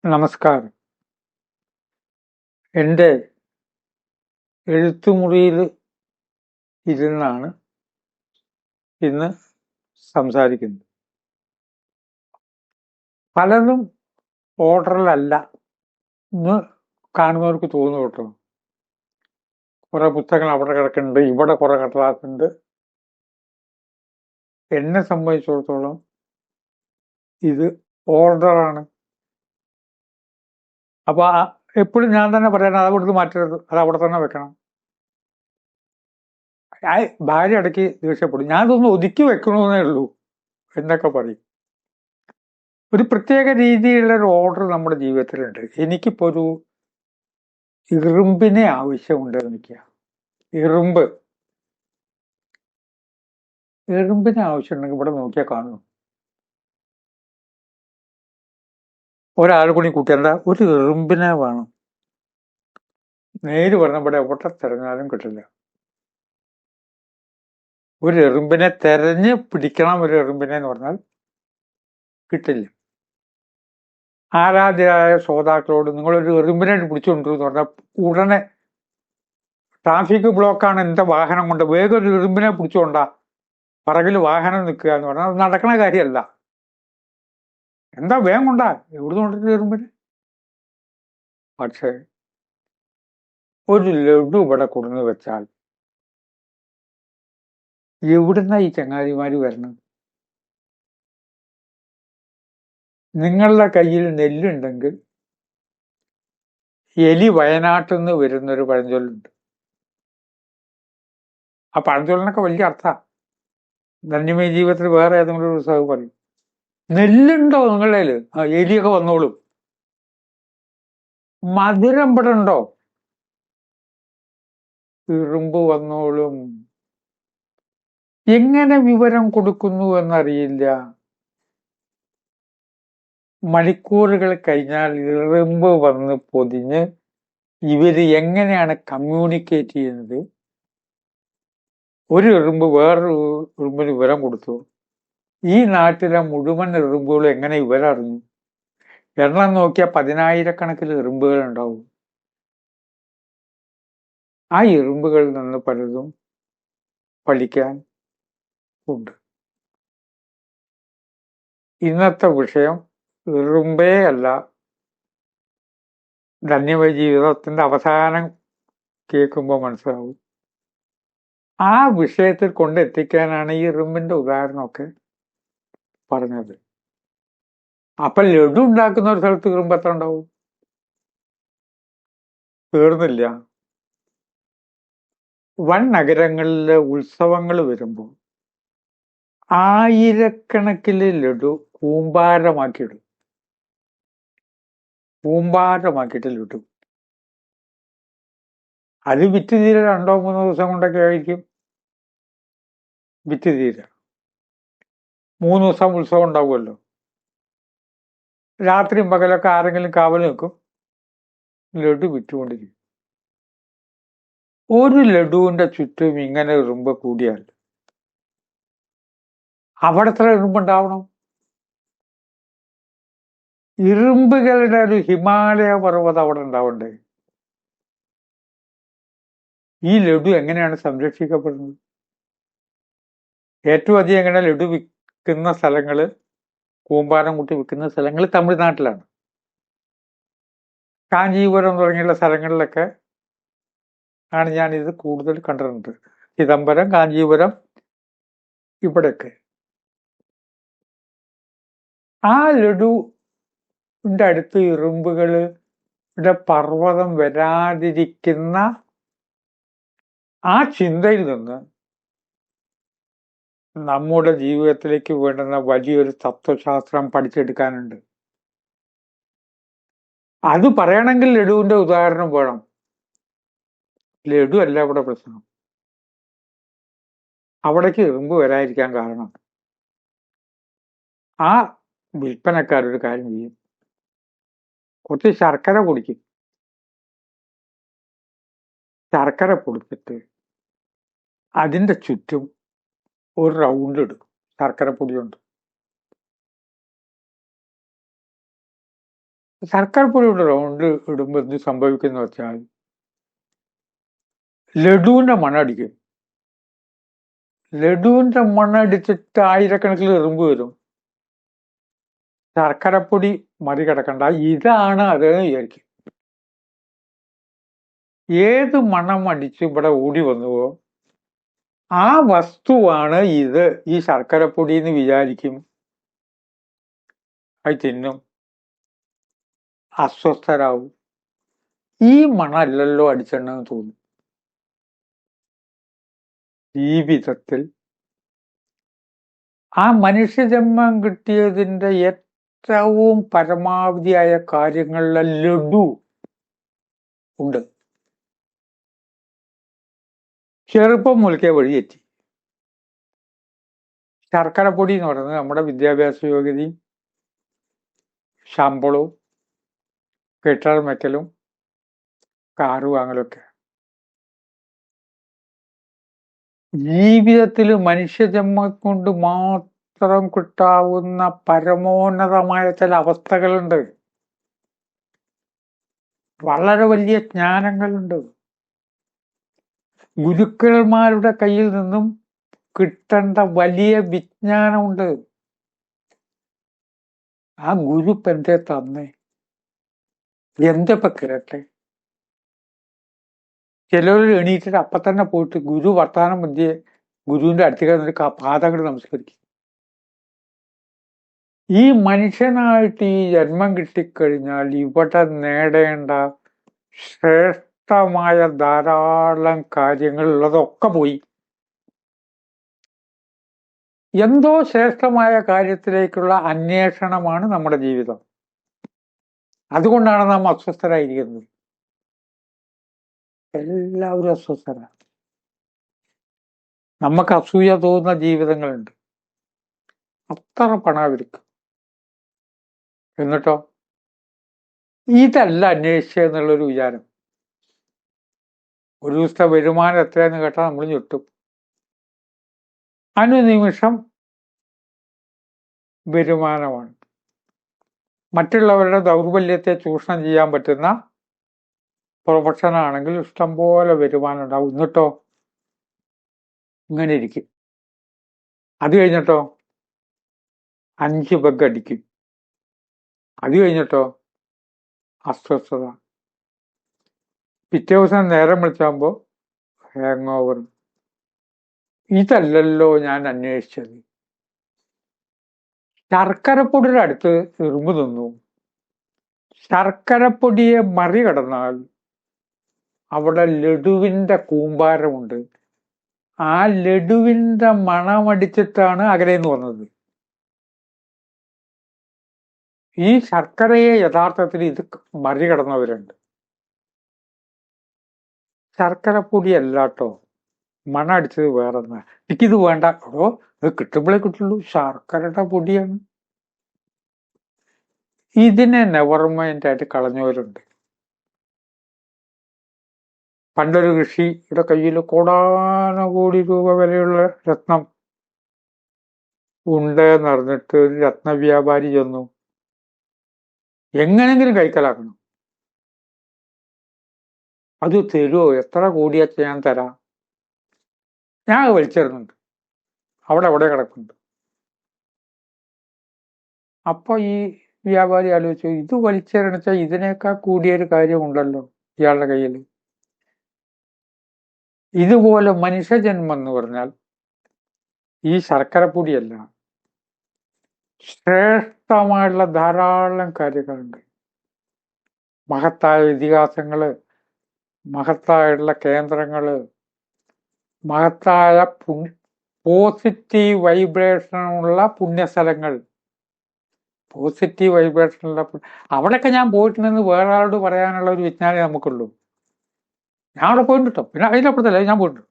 നമസ്കാരം. എൻ്റെ എഴുത്തുമുറിയിൽ ഇരുന്നാണ് ഇന്ന് സംസാരിക്കുന്നത്. പലതും ഓർഡറിലല്ല എന്ന് കാണുന്നവർക്ക് തോന്നുന്നു കേട്ടോ. കുറെ പുസ്തകങ്ങൾ അവിടെ കിടക്കുന്നുണ്ട്, ഇവിടെ കുറെ കടലാസുണ്ട്. എന്നെ സംബന്ധിച്ചിടത്തോളം ഇത് ഓർഡറാണ്. അപ്പൊ എപ്പോഴും ഞാൻ തന്നെ പറയണം, അത് അവിടുന്ന് മാറ്റരുത്, അത് അവിടെ തന്നെ വെക്കണം. ഭാര്യ ഇടയ്ക്ക് ദേഷ്യപ്പെടും, ഞാനതൊന്ന് ഒതുക്കി വെക്കണമെന്നേ ഉള്ളൂ എന്നൊക്കെ പറയും. ഒരു പ്രത്യേക രീതിയിലുള്ള ഒരു ഓർഡർ നമ്മുടെ ജീവിതത്തിലുണ്ട്. എനിക്കിപ്പോ ഒരു ഇരുമ്പിനെ ആവശ്യമുണ്ട്. ഇരുമ്പിനെ ആവശ്യമുണ്ടെങ്കിൽ ഇവിടെ നോക്കിയാൽ കാണുന്നു. ഒരാൾ കൂടി കൂട്ടിയല്ല, ഒരു ഇരുമ്പിനെ വേണം. നേര് പറഞ്ഞ ഇവിടെ എവിടെ തെരഞ്ഞാലും കിട്ടില്ല. ഒരു എറുമ്പിനെ തെരഞ്ഞ് പിടിക്കണം. ഒരു എറുമ്പിനെ എന്ന് പറഞ്ഞാൽ കിട്ടില്ല. ആരാധ്യരായ ശ്രോതാക്കളോട് നിങ്ങളൊരു എറുമ്പിനെ പിടിച്ചുകൊണ്ടിരുന്നു പറഞ്ഞാൽ ഉടനെ ട്രാഫിക് ബ്ലോക്കാണ്, എന്റെ വാഹനം കൊണ്ട് വേഗം ഒരു എറുമ്പിനെ പിടിച്ചുകൊണ്ടാ പറകിൽ വാഹനം നിൽക്കുക എന്ന് പറഞ്ഞാൽ അത് നടക്കണ കാര്യമല്ല. എന്താ വേഗം കൊണ്ടാ എവിടുന്ന് കൊണ്ടിട്ട് എറുമ്പിന്? പക്ഷേ ഒരു ലഡു ഇവിടെ കൊടുന്ന് വെച്ചാൽ എവിടുന്ന ഈ ചങ്ങാതിമാര് വരണം? നിങ്ങളുടെ കയ്യിൽ നെല്ലുണ്ടെങ്കിൽ എലി വയനാട്ടിൽ നിന്ന് വരുന്നൊരു പഴഞ്ചൊല്ലുണ്ട്. ആ പഴഞ്ചൊല്ലിനൊക്കെ വലിയ അർത്ഥമാണ്. ധന്യമയ ജീവിതത്തിൽ വേറെ ഏതെങ്കിലും ഒരു സാഹു പറയും, നെല്ലുണ്ടോ നിങ്ങളുടെ കയ്യില്? ആ, എലിയൊക്കെ വന്നോളും. മധുരം ഇവിടെ ഉണ്ടോ? ഇരുമ്പ് വന്നോളും. എങ്ങനെ വിവരം കൊടുക്കുന്നു എന്നറിയില്ല. മണിക്കൂറുകൾ കഴിഞ്ഞാൽ ഇരുമ്പ് വന്ന് പൊതിഞ്ഞ് ഇവര് എങ്ങനെയാണ് കമ്മ്യൂണിക്കേറ്റ് ചെയ്യുന്നത്? ഒരു എറുമ്പ് വേറൊരു എറുമ്പിന് വിവരം കൊടുത്തു. ഈ നാട്ടിലെ മുഴുവൻ എറുമ്പുകളും എങ്ങനെ വിവരം അറിഞ്ഞു? എണ്ണം നോക്കിയാൽ 10,000-കണക്കിന് എറുമ്പുകൾ ഉണ്ടാവും. ആ എറുമ്പുകളിൽ നിന്ന് പലതും പഠിക്കാൻ ഉണ്ട്. ഇന്നത്തെ വിഷയം എറുമ്പേ അല്ല. ധന്യമയ ജീവിതത്തിന്റെ അവസാനം കേൾക്കുമ്പോൾ മനസ്സിലാവും. ആ വിഷയത്തിൽ കൊണ്ടെത്തിക്കാനാണ് ഈ എറുമ്പിന്റെ ഉദാഹരണമൊക്കെ പറഞ്ഞത്. അപ്പൊ ലഡു ഉണ്ടാക്കുന്ന ഒരു സ്ഥലത്ത് എറുമ്പ് എത്ര ഉണ്ടാവും? തീർന്നില്ല. വൻ നഗരങ്ങളിലെ ഉത്സവങ്ങൾ വരുമ്പോൾ ആയിരക്കണക്കിന് ലഡു കൂമ്പാരമാക്കിയിട്ട് ലഡു. അത് വിറ്റ് തീരെ 2-3 ദിവസം കൊണ്ടൊക്കെ ആയിരിക്കും വിറ്റ് തീരെ. 3 ദിവസം ഉത്സവം ഉണ്ടാവുമല്ലോ. രാത്രിയും പകലൊക്കെ ആരെങ്കിലും കാവൽ നിൽക്കും, ലഡു വിറ്റുകൊണ്ടിരിക്കും. ഒരു ലഡുവിന്റെ ചുറ്റും ഇങ്ങനെ എറുമ്പ് കൂടിയാൽ അവിടെ എത്ര എറുമ്പുണ്ടാവണം? ഇരുമ്പുകളുടെ ഒരു ഹിമാലയ പർവ്വതം അവിടെ ഉണ്ടാവണ്ടേ? ഈ ലഡു എങ്ങനെയാണ് സംരക്ഷിക്കപ്പെടുന്നത്? ഏറ്റവും അധികം എങ്ങനെ ലഡു വിൽക്കുന്ന സ്ഥലങ്ങള്, കൂമ്പാരം കൂട്ടി വിൽക്കുന്ന സ്ഥലങ്ങൾ തമിഴ്നാട്ടിലാണ്. കാഞ്ചീപുരം തുടങ്ങിയുള്ള സ്ഥലങ്ങളിലൊക്കെ ആണ് ഞാനിത് കൂടുതൽ കണ്ടിട്ടുണ്ട്. ചിദംബരം, കാഞ്ചീപുരം, ഇവിടെയൊക്കെ. ആ ലഡുവിന്റെ അടുത്ത് ഇരുമ്പുകളുടെ പർവ്വതം വരാതിരിക്കുന്ന ആ ചിന്തയിൽ നിന്ന് നമ്മുടെ ജീവിതത്തിലേക്ക് വേണ്ടുന്ന വലിയൊരു തത്വശാസ്ത്രം പഠിച്ചെടുക്കാനുണ്ട്. അത് പറയണമെങ്കിൽ ലഡുവിന്റെ ഉദാഹരണം വേണം. ലഡു അല്ല ഇവിടെ പ്രശ്നം. അവിടേക്ക് എറുമ്പ് വരാതിരിക്കാൻ കാരണം ആ വിൽപ്പനക്കാരൊരു കാര്യം ചെയ്യും, കുറച്ച് ശർക്കര പൊടിക്കും. ശർക്കര പൊടിച്ചിട്ട് അതിന്റെ ചുറ്റും ഒരു റൗണ്ട് എടുക്കും ശർക്കര പൊടി കൊണ്ട്. ശർക്കരപ്പൊടിയുടെ റൗണ്ട് ഇടുമ്പോൾ എന്ത് സംഭവിക്കുന്ന വെച്ചാൽ ലഡുവിന്റെ മണടിക്കും. ലഡുവിന്റെ മണടിച്ചിട്ട് ആയിരക്കണക്കിന് എറുമ്പ് വരും. ശർക്കരപ്പൊടി മറികടക്കണ്ട, ഇതാണ് അത് വിചാരിക്കും. ഏത് മണം അടിച്ച് ഇവിടെ ഓടി വന്നുവോ ആ വസ്തുവാണ് ഇത്, ഈ ശർക്കരപ്പൊടി എന്ന് വിചാരിക്കും. അത് തിന്നും, അസ്വസ്ഥരാകും. ഈ മണമല്ലല്ലോ അടിച്ചെണ്ണെന്ന് തോന്നും. ജീവിതത്തിൽ ആ മനുഷ്യജന്മം കിട്ടിയതിന്റെ ഏറ്റവും പരമാവധിയായ കാര്യങ്ങളിലെ ലഡു ഉണ്ട്. ചെറുപ്പം മുതൽക്കേ വഴിയെറ്റി. ശർക്കരപ്പൊടി എന്ന് പറയുന്നത് നമ്മുടെ വിദ്യാഭ്യാസ യോഗ്യതയും ശമ്പളവും കെട്ടിടം വെക്കലും കാറ് വാങ്ങലൊക്കെ. ജീവിതത്തിൽ മനുഷ്യജന്മം കൊണ്ട് മാത്രം കിട്ടാവുന്ന പരമോന്നതമായ ചില അവസ്ഥകളുണ്ട്. വളരെ വലിയ ജ്ഞാനങ്ങളുണ്ട്. ഗുരുക്കന്മാരുടെ കയ്യിൽ നിന്നും കിട്ടേണ്ട വലിയ വിജ്ഞാനമുണ്ട്. ആ ഗുരു എന്തേ തന്നേ, എന്തൊക്കെ കേട്ടെ. ചിലർ എണീറ്റിട്ട് അപ്പൊ തന്നെ പോയിട്ട് ഗുരു വർത്താനം മധ്യേ ഗുരുവിന്റെ അടുത്തേക്ക് പാദങ്ങൾ നമസ്കരിക്കും. ഈ മനുഷ്യനായിട്ട് ഈ ജന്മം കിട്ടിക്കഴിഞ്ഞാൽ ഇവിടെ നേടേണ്ട ശ്രേഷ്ഠമായ ധാരാളം കാര്യങ്ങൾ ഉള്ളതൊക്കെ പോയി. എന്തോ ശ്രേഷ്ഠമായ കാര്യത്തിലേക്കുള്ള അന്വേഷണമാണ് നമ്മുടെ ജീവിതം. അതുകൊണ്ടാണ് നാം അസ്വസ്ഥരായിരിക്കുന്നത്. എല്ലാവരും അസ്വസ്ഥരാണ്. നമുക്ക് അസൂയ തോന്നുന്ന ജീവിതങ്ങളുണ്ട്. അത്ര പണം അവർക്ക്. എന്നിട്ടോ ഇതല്ല അന്വേഷിച്ചെന്നുള്ളൊരു വിചാരം. ഒരു ദിവസത്തെ വരുമാനം എത്രയെന്ന് കേട്ടാൽ നമ്മൾ ഞെട്ടും. അനുനിമിഷം വരുമാനമാണ്. മറ്റുള്ളവരുടെ ദൗർബല്യത്തെ ചൂഷണം ചെയ്യാൻ പറ്റുന്ന പ്രൊഫഷനാണെങ്കിൽ ഇഷ്ടംപോലെ വരുമാനം ഉണ്ടാവും. എന്നിട്ടോ ഇങ്ങനെ ഇരിക്കും. അത് കഴിഞ്ഞിട്ടോ 5 ബഗ് അടിക്കും. അത് കഴിഞ്ഞിട്ടോ അസ്വസ്ഥത. പിറ്റേ ദിവസം നേരം വിളിച്ചാകുമ്പോൾ ഹാങ് ഓവർ. ഇതല്ലല്ലോ ഞാൻ അന്വേഷിച്ചത്. ശർക്കരപ്പൊടിയുടെ അടുത്ത് എറുമ്പ് നിന്നു. ശർക്കരപ്പൊടിയെ മറികടന്നാൽ അവിടെ ലഡുവിന്റെ കൂമ്പാരമുണ്ട്. ആ ലഡുവിന്റെ മണമടിച്ചിട്ടാണ് അകലേന്ന് വന്നത്. ഈ ശർക്കരയെ യഥാർത്ഥത്തിൽ ഇത് മറികടന്നവരുണ്ട്. ശർക്കരപ്പൊടി അല്ലാട്ടോ, മണം അടിച്ചത് വേറെന്നാ. എനിക്കിത് വേണ്ട. ഇത് കിട്ടുമ്പോഴേ കിട്ടുള്ളൂ, ശർക്കരയുടെ പൊടിയാണ്. ഇതിനെ നെവർമൈൻഡായിട്ട് കളഞ്ഞവരുണ്ട്. പണ്ടൊരു ഋഷിയുടെ കയ്യിൽ കോടാനകോടി രൂപ വിലയുള്ള രത്നം ഉണ്ട് എന്നറിഞ്ഞിട്ട് ഒരു രത്നവ്യാപാരി ചെന്നു. എങ്ങനെങ്കിലും കൈക്കലാക്കണം. അത് തരുമോ? എത്ര കോടിയാച്ച ഞാൻ തരാം. ഞാൻ വലിച്ചെറിഞ്ഞുണ്ട്, അവിടെ കിടക്കുന്നുണ്ട്. അപ്പൊ ഈ വ്യാപാരി ആലോചിച്ചു, ഇത് വലിച്ചെറിഞ്ഞാൽ ഇതിനേക്കാൾ കൂടിയൊരു കാര്യമുണ്ടല്ലോ ഇയാളുടെ കയ്യിൽ. ഇതുപോലെ മനുഷ്യജന്മം എന്ന് പറഞ്ഞാൽ ഈ ശർക്കരപ്പൊടിയല്ല, ശ്രേഷ്ഠമായുള്ള ധാരാളം കാര്യങ്ങളുണ്ട്. മഹത്തായ ഇതിഹാസങ്ങള്, മഹത്തായുള്ള കേന്ദ്രങ്ങള്, മഹത്തായ പോസിറ്റീവ് വൈബ്രേഷനുള്ള പുണ്യസ്ഥലങ്ങൾ. പോസിറ്റീവ് വൈബ്രേഷനുള്ള അവിടെയൊക്കെ ഞാൻ പോയിട്ടുണ്ടെന്ന് വേറെ ആളോട് പറയാനുള്ള ഒരു വിജ്ഞാനം നമുക്കുള്ളൂ. ഞാൻ അവിടെ പോയിട്ടോ, പിന്നെ അതിനപ്പുറത്തല്ലേ ഞാൻ പോയിട്ടുണ്ട്.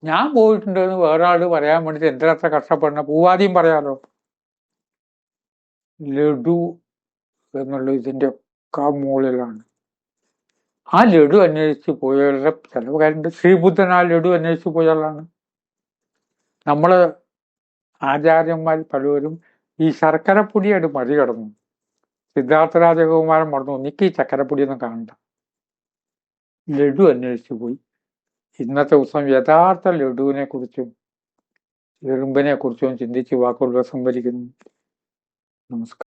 ഞാൻ പോയിട്ടുണ്ടെന്ന് വേറെ ആള് പറയാൻ വേണ്ടിട്ട് എന്തിനത്ര കഷ്ടപ്പെടണം. പൂവാദ്യം പറയാലോ. ലഡു എന്നുള്ള ഇതിന്റെ ഒക്കെ മുകളിലാണ്. ആ ലഡു അന്വേഷിച്ച് പോയവരുടെ ചില കാര്യമുണ്ട്. ശ്രീബുദ്ധൻ ആ ലഡു അന്വേഷിച്ച് പോയാലാണ്. നമ്മള് ആചാര്യന്മാർ പലവരും ഈ ശർക്കരപ്പൊടിയായിട്ട് മറികടന്നു. സിദ്ധാർത്ഥ രാജകുമാരൻ പറഞ്ഞു, എനിക്ക് ഈ ചക്കരപ്പൊടിയൊന്നും കാണണ്ട. ലഡു അന്വേഷിച്ചു പോയി. ഇന്നത്തെ ദിവസം യഥാർത്ഥ ലഡുവിനെ കുറിച്ചും എറുമ്പിനെ കുറിച്ചും ചിന്തിച്ച് വാക്കുകൾ സംഭരിക്കുന്നു. നമസ്കാരം.